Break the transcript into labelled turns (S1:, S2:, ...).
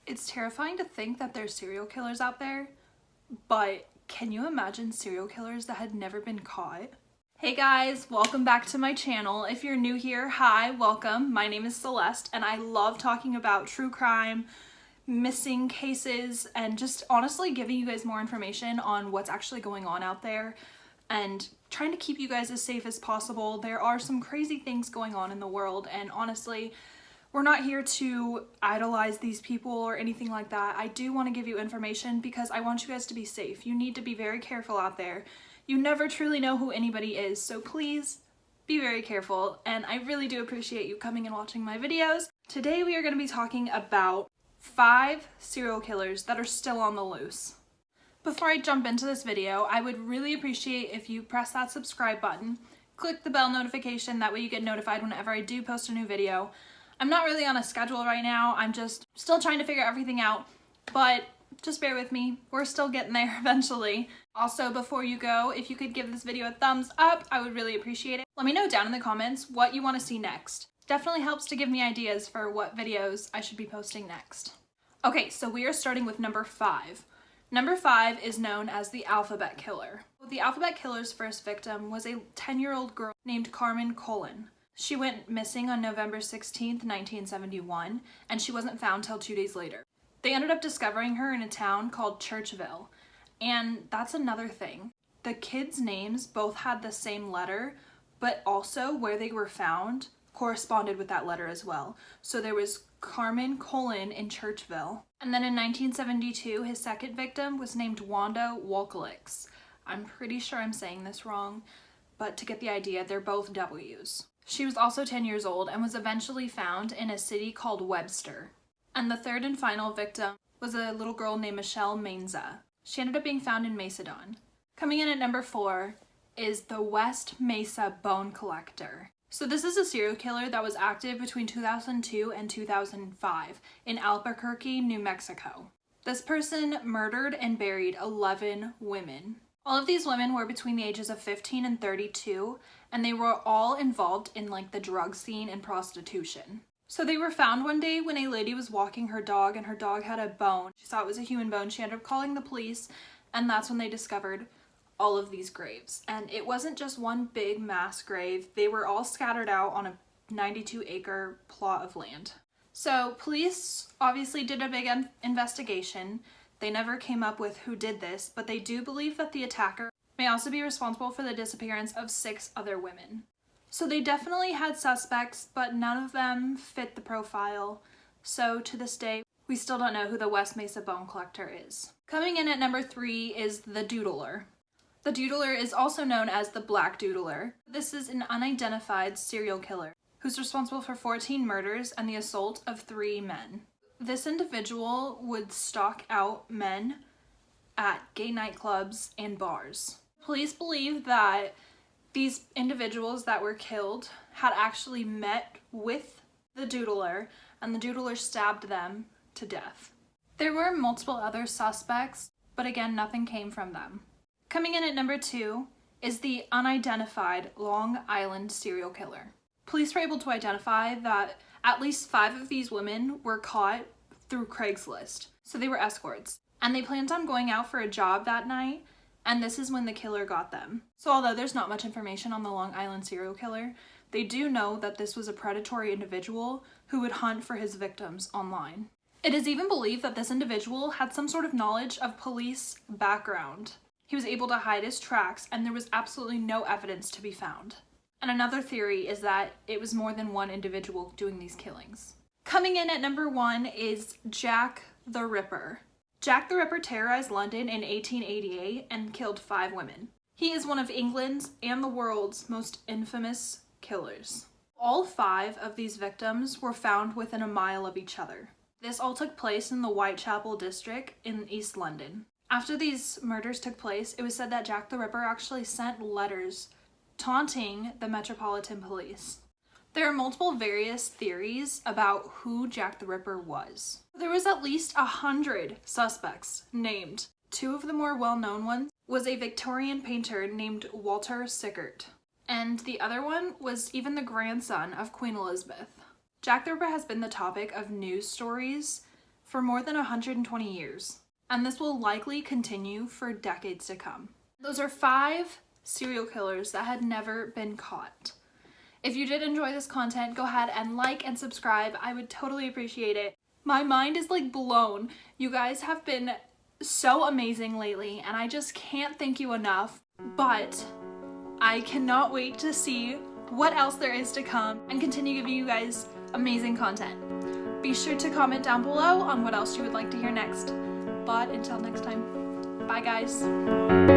S1: It's terrifying to think that there's serial killers out there, but can you imagine serial killers that had never been caught? Hey guys, welcome back to my channel. If you're new here, hi, welcome. My name is Celeste and I love talking about true crime, missing cases, and just honestly giving you guys more information on what's actually going on out there and trying to keep you guys as safe as possible. There are some crazy things going on in the world, and honestly, we're not here to idolize these people or anything like that. I do want to give you information because I want you guys to be safe. You need to be very careful out there. You never truly know who anybody is, so please be very careful, and I really do appreciate you coming and watching my videos. Today we are going to be talking about 5 serial killers that are still on the loose. Before I jump into this video, I would really appreciate if you press that subscribe button, click the bell notification, that way you get notified whenever I do post a new video. I'm not really on a schedule right now, I'm just still trying to figure everything out, but just bear with me, we're still getting there eventually. Also, before you go, if you could give this video a thumbs up, I would really appreciate it. Let me know down in the comments what you want to see next. Definitely helps to give me ideas for what videos I should be posting next. Okay, so we are starting with number 5. Number 5 is known as the Alphabet Killer. The Alphabet Killer's first victim was a 10-year-old girl named Carmen Cullen. She went missing on November 16th, 1971, and she wasn't found till 2 days later. They ended up discovering her in a town called Churchville, and that's another thing. The kids' names both had the same letter, but also where they were found corresponded with that letter as well. So there was Carmen Cullen in Churchville. And then in 1972, his second victim was named Wanda Wolkowicz. I'm pretty sure I'm saying this wrong, but to get the idea, they're both W's. She was also 10 years old and was eventually found in a city called Webster. And the third and final victim was a little girl named Michelle Mesa. She ended up being found in Mesa. Coming in at number 4 is the West Mesa Bone Collector. So this is a serial killer that was active between 2002 and 2005 in Albuquerque, New Mexico. This person murdered and buried 11 women. All of these women were between the ages of 15 and 32, and they were all involved in like the drug scene and prostitution. So they were found one day when a lady was walking her dog and her dog had a bone. She thought it was a human bone. She ended up calling the police, and that's when they discovered all of these graves. And it wasn't just one big mass grave. They were all scattered out on a 92-acre plot of land. So police obviously did a big investigation. They never came up with who did this, but they do believe that the attacker may also be responsible for the disappearance of 6 other women. So they definitely had suspects, but none of them fit the profile. So to this day, we still don't know who the West Mesa Bone Collector is. Coming in at number 3 is the Doodler. The Doodler is also known as the Black Doodler. This is an unidentified serial killer who's responsible for 14 murders and the assault of 3 men. This individual would stalk out men at gay nightclubs and bars. Police believe that these individuals that were killed had actually met with the Doodler, and the Doodler stabbed them to death. There were multiple other suspects, but again, nothing came from them. Coming in at number 2 is the unidentified Long Island serial killer. Police were able to identify that at least 5 of these women were caught through Craigslist, so they were escorts, and they planned on going out for a job that night, and this is when the killer got them. So although there's not much information on the Long Island serial killer, they do know that this was a predatory individual who would hunt for his victims online. It is even believed that this individual had some sort of knowledge of police background. He was able to hide his tracks, and there was absolutely no evidence to be found. And another theory is that it was more than one individual doing these killings. Coming in at number 1 is Jack the Ripper. Jack the Ripper terrorized London in 1888 and killed 5 women. He is one of England's and the world's most infamous killers. All 5 of these victims were found within a mile of each other. This all took place in the Whitechapel district in East London. After these murders took place, it was said that Jack the Ripper actually sent letters taunting the Metropolitan Police. There are multiple various theories about who Jack the Ripper was. There was at least 100 suspects named. 2 of the more well-known ones was a Victorian painter named Walter Sickert, and the other one was even the grandson of Queen Elizabeth. Jack the Ripper has been the topic of news stories for more than 120 years. And this will likely continue for decades to come. Those are 5 serial killers that had never been caught. If you did enjoy this content, go ahead and like and subscribe. I would totally appreciate it. My mind is like blown. You guys have been so amazing lately, and I just can't thank you enough. But I cannot wait to see what else there is to come and continue giving you guys amazing content. Be sure to comment down below on what else you would like to hear next. But until next time, bye guys.